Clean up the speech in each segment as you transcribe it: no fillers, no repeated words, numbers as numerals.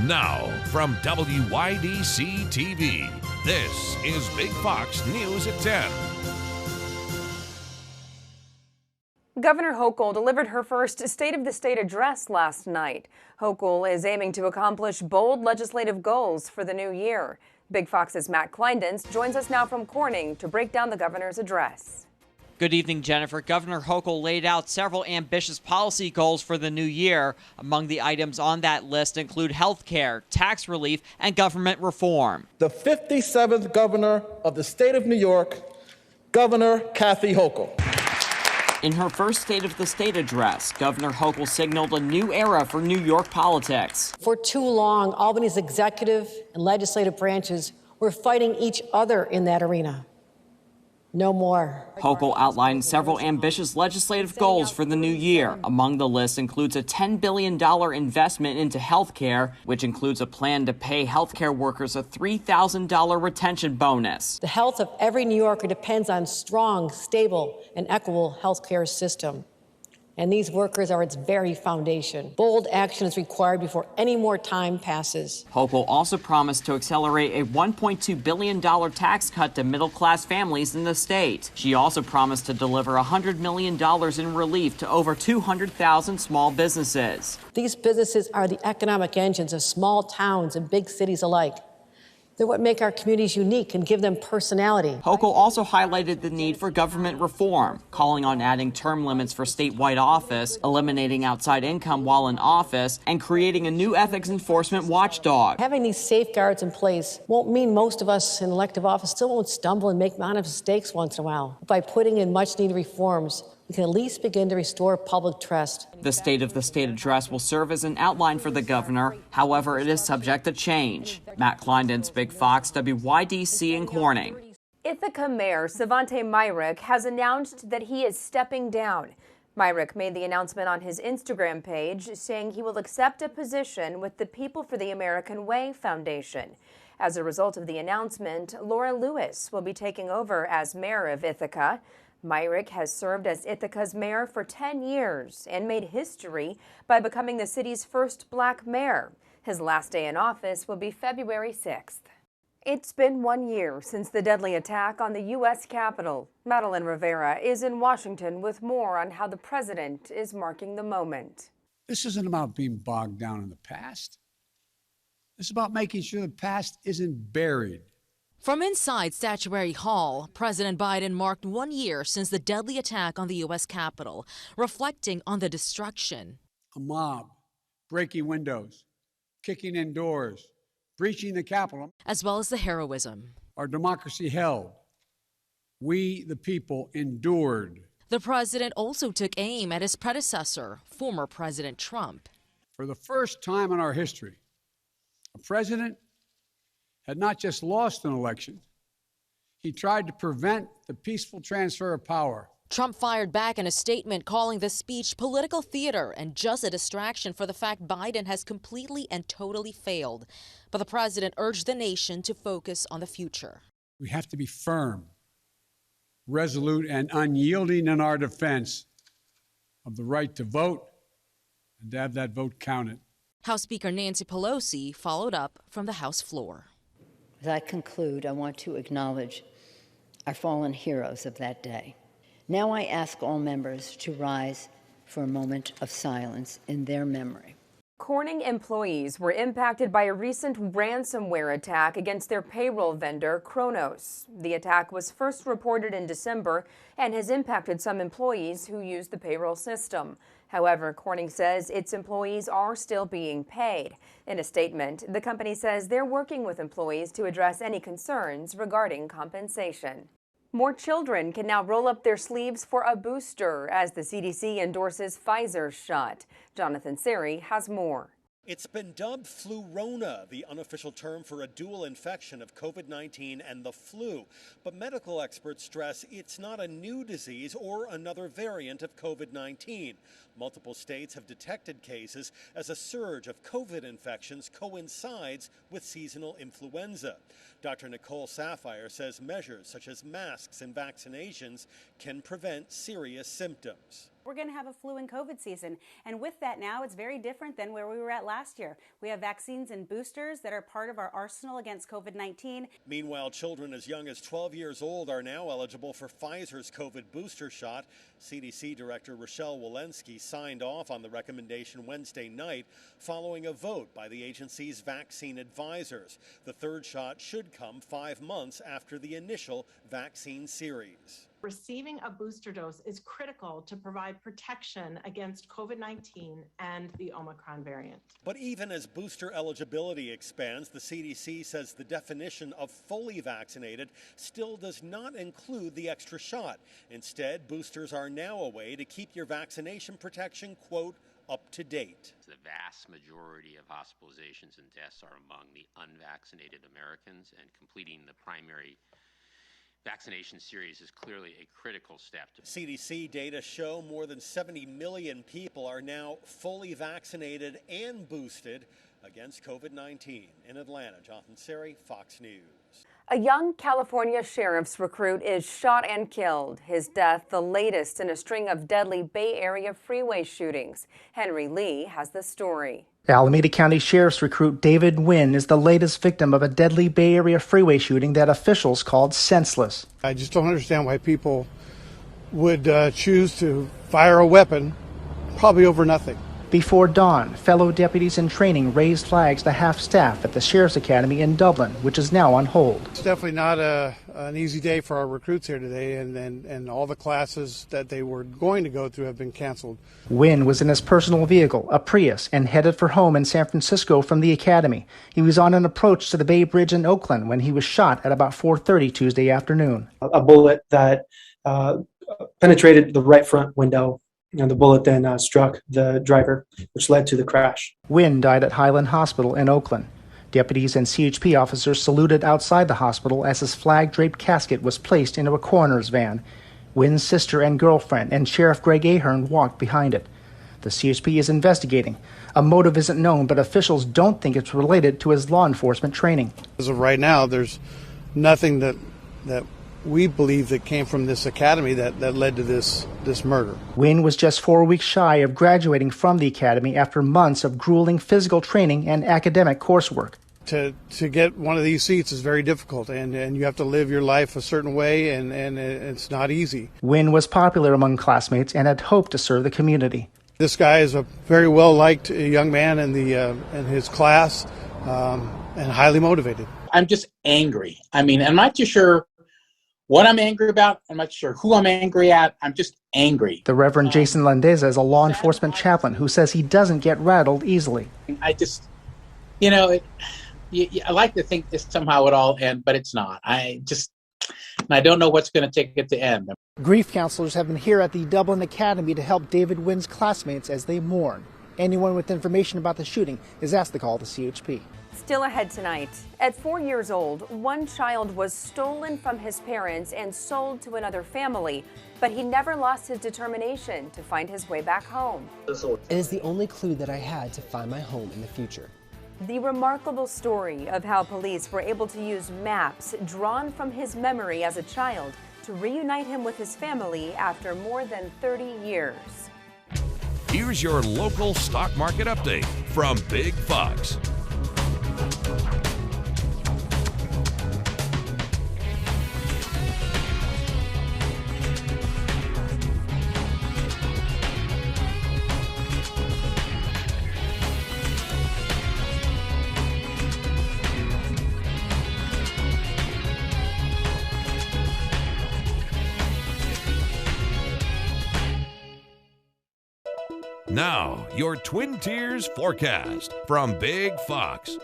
Now, from WYDC TV, this is Big Fox News at 10. Governor Hochul delivered her first State of the State address last night. Hochul is aiming to accomplish bold legislative goals for the new year. Big Fox's Matt Kleindens joins us now from Corning to break down the governor's address. Good evening, Jennifer. Governor Hochul laid out several ambitious policy goals for the new year. Among the items on that list include health care, tax relief, and government reform. The 57th governor of the state of New York, Governor Kathy Hochul. In her first State of the State address, Governor Hochul signaled a new era for New York politics. For too long, Albany's executive and legislative branches were fighting each other in that arena. No more. Hochul outlined several ambitious legislative goals for the new year. Among the list includes a $10 billion investment into health care, which includes a plan to pay healthcare workers a $3,000 retention bonus. The health of every New Yorker depends on strong, stable, and equitable health care system. And these workers are its very foundation. Bold action is required before any more time passes. Hochul also promised to accelerate a $1.2 billion tax cut to middle-class families in the state. She also promised to deliver $100 million in relief to over 200,000 small businesses. These businesses are the economic engines of small towns and big cities alike. They're what make our communities unique and give them personality. Hochul also highlighted the need for government reform, calling on adding term limits for statewide office, eliminating outside income while in office, and creating a new ethics enforcement watchdog. Having these safeguards in place won't mean most of us in elective office still won't stumble and make honest mistakes once in a while. By putting in much-needed reforms, we can at least begin to restore public trust. The State of the State address will serve as an outline for the governor. However, it is subject to change. Matt Kleindens, Big Fox, WYDC in Corning. Ithaca Mayor Savante Myrick has announced that he is stepping down. Myrick made the announcement on his Instagram page, saying he will accept a position with the People for the American Way Foundation. As a result of the announcement, Laura Lewis will be taking over as mayor of Ithaca. Myrick has served as Ithaca's mayor for 10 years and made history by becoming the city's first black mayor. His last day in office will be February 6th. It's been 1 year since the deadly attack on the U.S. Capitol. Madeline Rivera is in Washington with more on how the president is marking the moment. This isn't about being bogged down in the past. It's about making sure the past isn't buried. From inside Statuary Hall, President Biden marked 1 year since the deadly attack on the U.S. Capitol, reflecting on the destruction. A mob breaking windows, kicking in doors, breaching the Capitol. As well as the heroism. Our democracy held. We, the people, endured. The president also took aim at his predecessor, former President Trump. For the first time in our history, a president had not just lost an election, he tried to prevent the peaceful transfer of power. Trump fired back in a statement calling the speech political theater and just a distraction for the fact Biden has completely and totally failed. But the president urged the nation to focus on the future. We have to be firm, resolute, and unyielding in our defense of the right to vote and to have that vote counted. House Speaker Nancy Pelosi followed up from the House floor. As I conclude, I want to acknowledge our fallen heroes of that day. Now I ask all members to rise for a moment of silence in their memory. Corning employees were impacted by a recent ransomware attack against their payroll vendor, Kronos. The attack was first reported in December and has impacted some employees who use the payroll system. However, Corning says its employees are still being paid. In a statement, the company says they're working with employees to address any concerns regarding compensation. More children can now roll up their sleeves for a booster as the CDC endorses Pfizer's shot. Jonathan Seri has more. It's been dubbed Flurona, the unofficial term for a dual infection of COVID-19 and the flu. But medical experts stress it's not a new disease or another variant of COVID-19. Multiple states have detected cases as a surge of COVID infections coincides with seasonal influenza. Dr. Nicole Saphier says measures such as masks and vaccinations can prevent serious symptoms. We're going to have a flu and COVID season. And with that now, it's very different than where we were at last year. We have vaccines and boosters that are part of our arsenal against COVID-19. Meanwhile, children as young as 12 years old are now eligible for Pfizer's COVID booster shot. CDC Director Rochelle Walensky signed off on the recommendation Wednesday night following a vote by the agency's vaccine advisors. The third shot should come 5 months after the initial vaccine series. Receiving a booster dose is critical to provide protection against COVID-19 and the Omicron variant. But even as booster eligibility expands, the CDC says the definition of fully vaccinated still does not include the extra shot. Instead, boosters are now a way to keep your vaccination protection, quote, up to date. The vast majority of hospitalizations and deaths are among the unvaccinated Americans, and completing the primary vaccination series is clearly a critical step. CDC data show more than 70 million people are now fully vaccinated and boosted against COVID-19. In Atlanta, Jonathan Seri, Fox News. A young California sheriff's recruit is shot and killed. His death, the latest in a string of deadly Bay Area freeway shootings. Henry Lee has the story. Alameda County Sheriff's recruit David Wynn is the latest victim of a deadly Bay Area freeway shooting that officials called senseless. I just don't understand why people would choose to fire a weapon, probably over nothing. Before dawn, fellow deputies in training raised flags to half staff at the Sheriff's Academy in Dublin, which is now on hold. It's definitely not an easy day for our recruits here today, and all the classes that they were going to go through have been canceled. Wynn was in his personal vehicle, a Prius, and headed for home in San Francisco from the academy. He was on an approach to the Bay Bridge in Oakland when he was shot at about 4:30 Tuesday afternoon. A bullet that penetrated the right front window. And the bullet then struck the driver, which led to the crash. Wynn died at Highland Hospital in Oakland. Deputies and CHP officers saluted outside the hospital as his flag-draped casket was placed into a coroner's van. Wynn's sister and girlfriend and Sheriff Greg Ahern walked behind it. The CHP is investigating. A motive isn't known, but officials don't think it's related to his law enforcement training. As of right now, there's nothing that we believe that came from this academy that led to this murder. Wynn was just 4 weeks shy of graduating from the academy after months of grueling physical training and academic coursework. To get one of these seats is very difficult, and you have to live your life a certain way, and it's not easy. Wynn was popular among classmates and had hoped to serve the community. This guy is a very well-liked young man in his class, and highly motivated. I'm just angry. I mean, I'm not too sure what I'm angry about. I'm not sure who I'm angry at. I'm just angry. The Reverend Jason Landeza is a law enforcement chaplain who says he doesn't get rattled easily. I just, I like to think this somehow would all end, but it's not. I don't know what's going to take it to end. Grief counselors have been here at the Dublin Academy to help David Wynn's classmates as they mourn. Anyone with information about the shooting is asked to call the CHP. Still ahead tonight. At 4 years old, one child was stolen from his parents and sold to another family, but he never lost his determination to find his way back home. It is the only clue that I had to find my home in the future. The remarkable story of how police were able to use maps drawn from his memory as a child to reunite him with his family after more than 30 years. Here's your local stock market update from Big Fox. Now, your Twin Tiers forecast from Big Fox.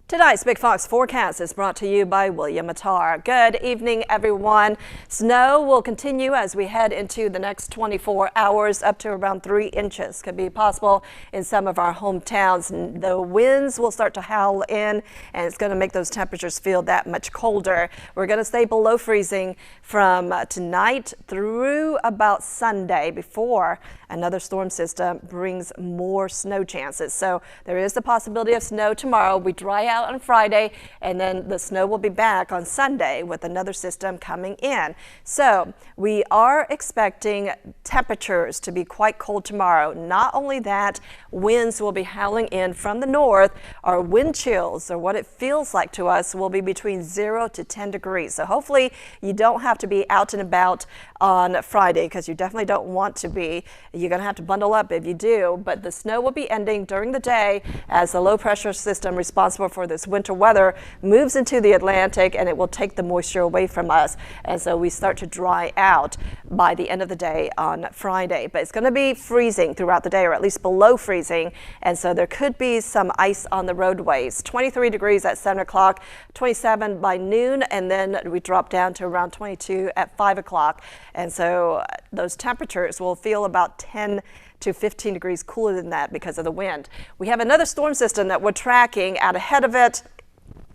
Tonight's Big Fox forecast is brought to you by William Attar. Good evening, everyone. Snow will continue as we head into the next 24 hours. Up to around 3 inches could be possible in some of our hometowns. The winds will start to howl in, and it's going to make those temperatures feel that much colder. We're going to stay below freezing from tonight through about Sunday before another storm system brings more snow chances. So there is the possibility of snow tomorrow. We dry out out on Friday, and then the snow will be back on Sunday with another system coming in. So we are expecting temperatures to be quite cold tomorrow. Not only that, winds will be howling in from the north. Our wind chills, or what it feels like to us, will be between 0 to 10 degrees. So hopefully you don't have to be out and about on Friday, because you definitely don't want to be. You're going to have to bundle up if you do, but the snow will be ending during the day as the low pressure system responsible for this winter weather moves into the Atlantic, and it will take the moisture away from us. And so we start to dry out by the end of the day on Friday. But it's going to be freezing throughout the day, or at least below freezing. And so there could be some ice on the roadways. 23 degrees at 7 o'clock, 27 by noon, and then we drop down to around 22 at 5 o'clock. And so those temperatures will feel about 10 to 15 degrees cooler than that because of the wind. We have another storm system that we're tracking out ahead of it.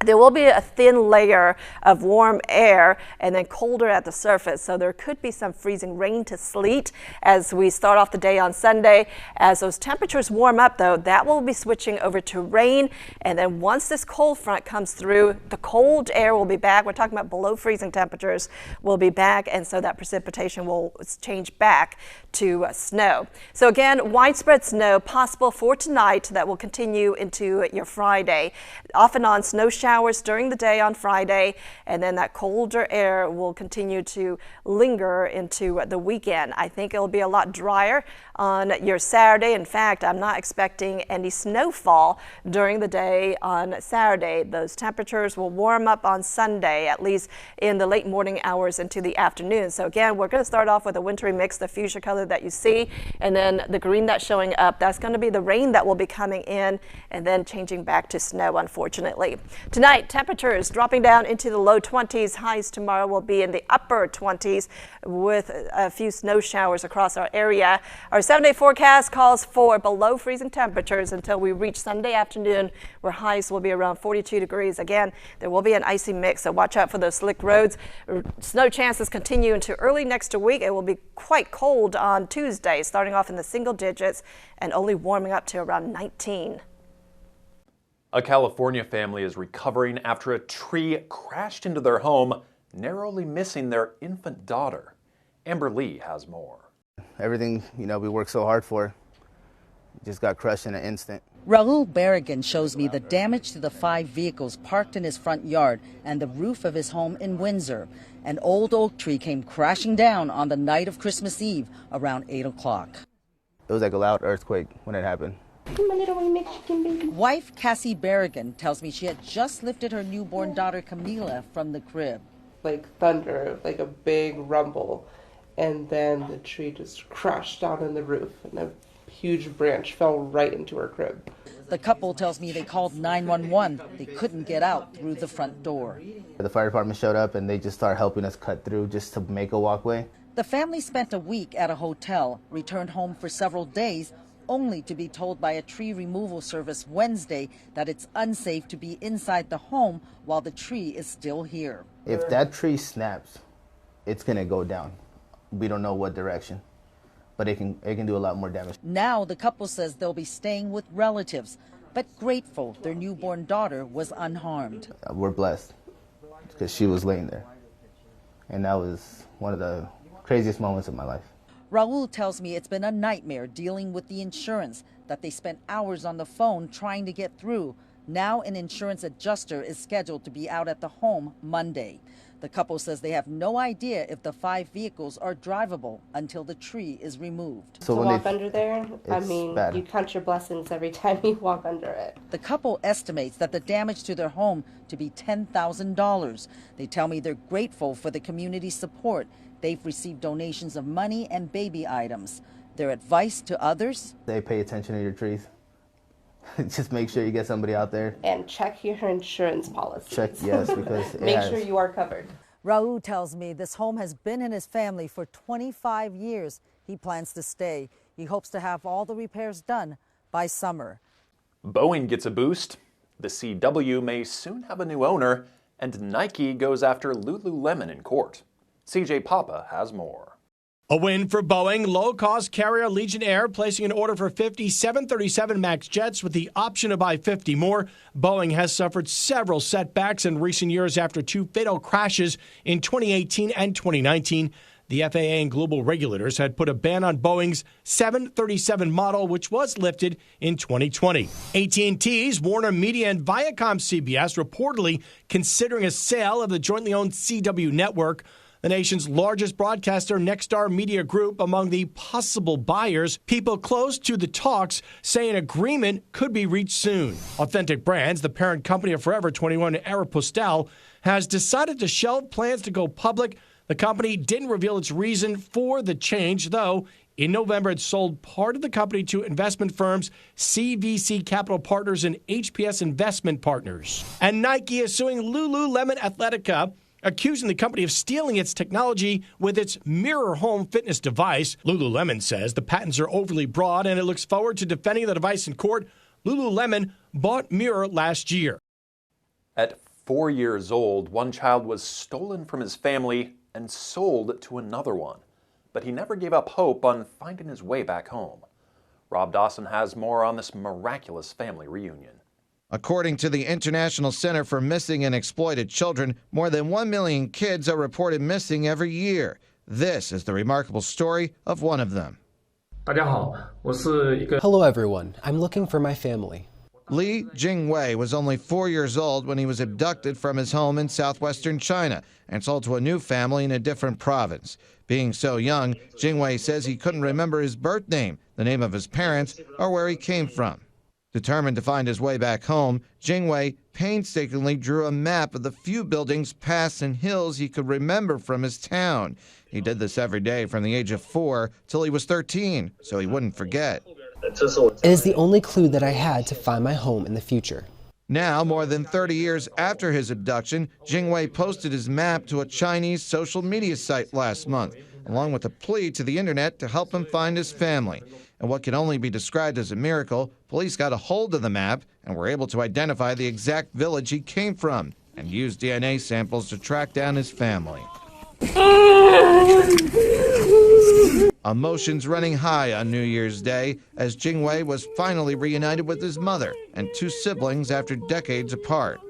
There will be a thin layer of warm air and then colder at the surface. So there could be some freezing rain to sleet as we start off the day on Sunday. As those temperatures warm up, though, that will be switching over to rain. And then once this cold front comes through, the cold air will be back. We're talking about below freezing temperatures will be back. And so that precipitation will change back to snow. So again, widespread snow possible for tonight that will continue into your Friday. Off and on snow showers during the day on Friday, and then that colder air will continue to linger into the weekend. I think it'll be a lot drier on your Saturday. In fact, I'm not expecting any snowfall during the day on Saturday. Those temperatures will warm up on Sunday, at least in the late morning hours into the afternoon. So again, we're going to start off with a wintry mix, the fuchsia color that you see, and then the green that's showing up, that's going to be the rain that will be coming in and then changing back to snow, unfortunately. Tonight, temperatures dropping down into the low 20s. Highs tomorrow will be in the upper 20s with a few snow showers across our area. Our 7-day forecast calls for below freezing temperatures until we reach Sunday afternoon, where highs will be around 42 degrees. Again, there will be an icy mix, so watch out for those slick roads. Snow chances continue into early next week. It will be quite cold on Tuesday, starting off in the single digits and only warming up to around 19. A California family is recovering after a tree crashed into their home, narrowly missing their infant daughter. Amber Lee has more. Everything, we worked so hard for just got crushed in an instant. Raul Barragan shows me the damage to the 5 vehicles parked in his front yard and the roof of his home in Windsor. An old oak tree came crashing down on the night of Christmas Eve around 8 o'clock. It was like a loud earthquake when it happened. My little Mexican baby. Wife Cassie Barragan tells me she had just lifted her newborn daughter Camila from the crib. Like thunder, like a big rumble, and then the tree just crashed down on the roof and a huge branch fell right into her crib. The couple tells me they called 911. They couldn't get out through the front door. The fire department showed up and they just started helping us cut through just to make a walkway. The family spent a week at a hotel, returned home for several days, only to be told by a tree removal service Wednesday that it's unsafe to be inside the home while the tree is still here. If that tree snaps, it's going to go down. We don't know what direction, but it can do a lot more damage. Now the couple says they'll be staying with relatives, but grateful their newborn daughter was unharmed. We're blessed because she was laying there, and that was one of the craziest moments of my life. Raul tells me it's been a nightmare dealing with the insurance, that they spent hours on the phone trying to get through. Now an insurance adjuster is scheduled to be out at the home Monday. The couple says they have no idea if the 5 vehicles are drivable until the tree is removed. So to walk under there, bad. You count your blessings every time you walk under it. The couple estimates that the damage to their home to be $10,000. They tell me they're grateful for the community support. They've received donations of money and baby items. Their advice to others? They pay attention to your trees. Just make sure you get somebody out there. And check your insurance policy. Check, yes, because make sure you are covered. Raul tells me this home has been in his family for 25 years. He plans to stay. He hopes to have all the repairs done by summer. Boeing gets a boost. The CW may soon have a new owner, and Nike goes after Lululemon in court. CJ Papa has more. A win for Boeing. Low-cost carrier Allegiant Air placing an order for 50 737 MAX jets with the option to buy 50 more. Boeing has suffered several setbacks in recent years after 2 fatal crashes in 2018 and 2019. The FAA and global regulators had put a ban on Boeing's 737 model, which was lifted in 2020. AT&T's Warner Media and Viacom-CBS reportedly considering a sale of the jointly owned CW network. The nation's largest broadcaster, Nexstar Media Group, among the possible buyers. People close to the talks say an agreement could be reached soon. Authentic Brands, the parent company of Forever 21 and Aeropostale, has decided to shelve plans to go public. The company didn't reveal its reason for the change, though. In November, it sold part of the company to investment firms CVC Capital Partners and HPS Investment Partners. And Nike is suing Lululemon Athletica, accusing the company of stealing its technology with its Mirror home fitness device. Lululemon says the patents are overly broad and it looks forward to defending the device in court. Lululemon bought Mirror last year. At 4 years old, one child was stolen from his family and sold to another one. But he never gave up hope on finding his way back home. Rob Dawson has more on this miraculous family reunion. According to the International Center for Missing and Exploited Children, more than 1 million kids are reported missing every year. This is the remarkable story of one of them. Hello everyone, I'm looking for my family. Li Jingwei was only 4 years old when he was abducted from his home in southwestern China and sold to a new family in a different province. Being so young, Jingwei says he couldn't remember his birth name, the name of his parents, or where he came from. Determined to find his way back home, Jingwei painstakingly drew a map of the few buildings, paths, and hills he could remember from his town. He did this every day from the age of 4 till he was 13, so he wouldn't forget. It is the only clue that I had to find my home in the future. Now, more than 30 years after his abduction, Jingwei posted his map to a Chinese social media site last month, along with a plea to the internet to help him find his family. And what can only be described as a miracle, police got a hold of the map and were able to identify the exact village he came from and used DNA samples to track down his family. Emotions running high on New Year's Day as Jingwei was finally reunited with his mother and 2 siblings after decades apart.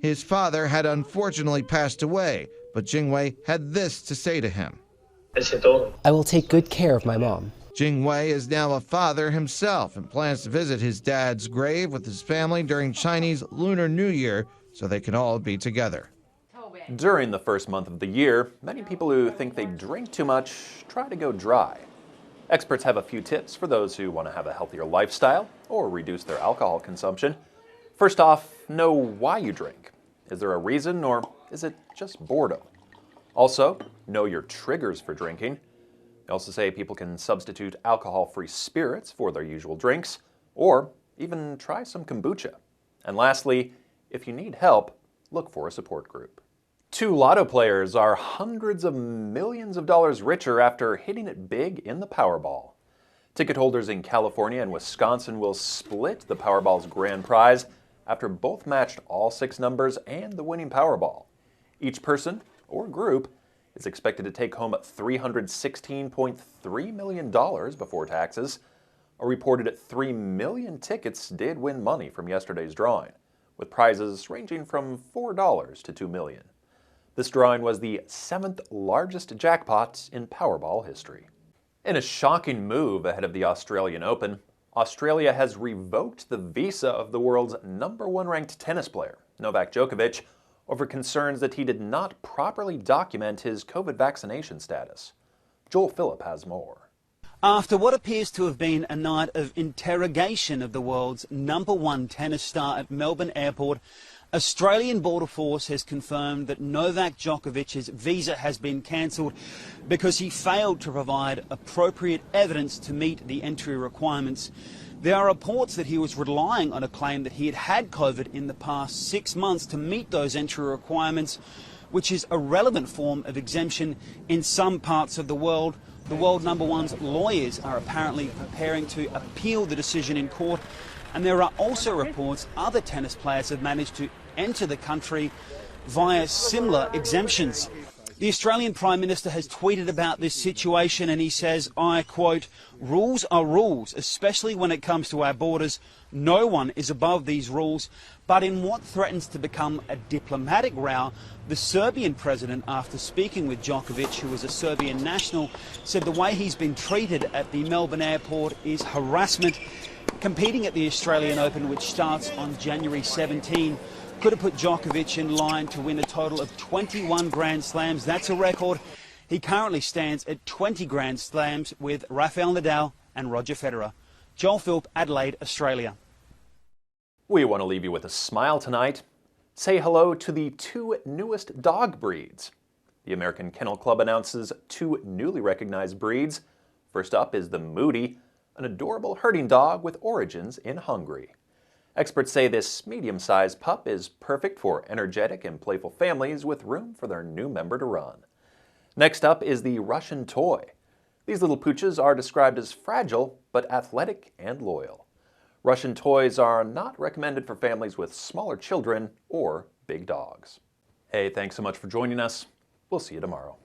His father had unfortunately passed away, but Jingwei had this to say to him. I will take good care of my mom. Jingwei is now a father himself and plans to visit his dad's grave with his family during Chinese Lunar New Year so they can all be together. During the first month of the year, many people who think they drink too much try to go dry. Experts have a few tips for those who want to have a healthier lifestyle or reduce their alcohol consumption. First off, know why you drink. Is there a reason or is it just boredom? Also, know your triggers for drinking. They also say people can substitute alcohol-free spirits for their usual drinks, or even try some kombucha. And lastly, if you need help, look for a support group. 2 lotto players are hundreds of millions of dollars richer after hitting it big in the Powerball. Ticket holders in California and Wisconsin will split the Powerball's grand prize after both matched all 6 numbers and the winning Powerball. Each person or group is expected to take home $316.3 million before taxes. A reported 3 million tickets did win money from yesterday's drawing, with prizes ranging from $4 to $2 million. This drawing was the 7th largest jackpot in Powerball history. In a shocking move ahead of the Australian Open, Australia has revoked the visa of the world's #1 ranked tennis player, Novak Djokovic, over concerns that he did not properly document his COVID vaccination status. Joel Phillip has more. After what appears to have been a night of interrogation of the world's #1 tennis star at Melbourne Airport, Australian Border Force has confirmed that Novak Djokovic's visa has been cancelled because he failed to provide appropriate evidence to meet the entry requirements. There are reports that he was relying on a claim that he had had COVID in the past 6 months to meet those entry requirements, which is a relevant form of exemption in some parts of the world. The world #1's lawyers are apparently preparing to appeal the decision in court, and there are also reports other tennis players have managed to enter the country via similar exemptions. The Australian Prime Minister has tweeted about this situation and he says, I quote, "Rules are rules, especially when it comes to our borders. No one is above these rules." But in what threatens to become a diplomatic row, the Serbian president, after speaking with Djokovic, who is a Serbian national, said the way he's been treated at the Melbourne airport is harassment. Competing at the Australian Open, which starts on January 17, could have put Djokovic in line to win a total of 21 Grand Slams. That's a record. He currently stands at 20 Grand Slams with Rafael Nadal and Roger Federer. Joel Philp, Adelaide, Australia. We want to leave you with a smile tonight. Say hello to the 2 newest dog breeds. The American Kennel Club announces 2 newly recognized breeds. First up is the Moody, an adorable herding dog with origins in Hungary. Experts say this medium-sized pup is perfect for energetic and playful families with room for their new member to run. Next up is the Russian Toy. These little pooches are described as fragile but athletic and loyal. Russian Toys are not recommended for families with smaller children or big dogs. Hey, thanks so much for joining us. We'll see you tomorrow.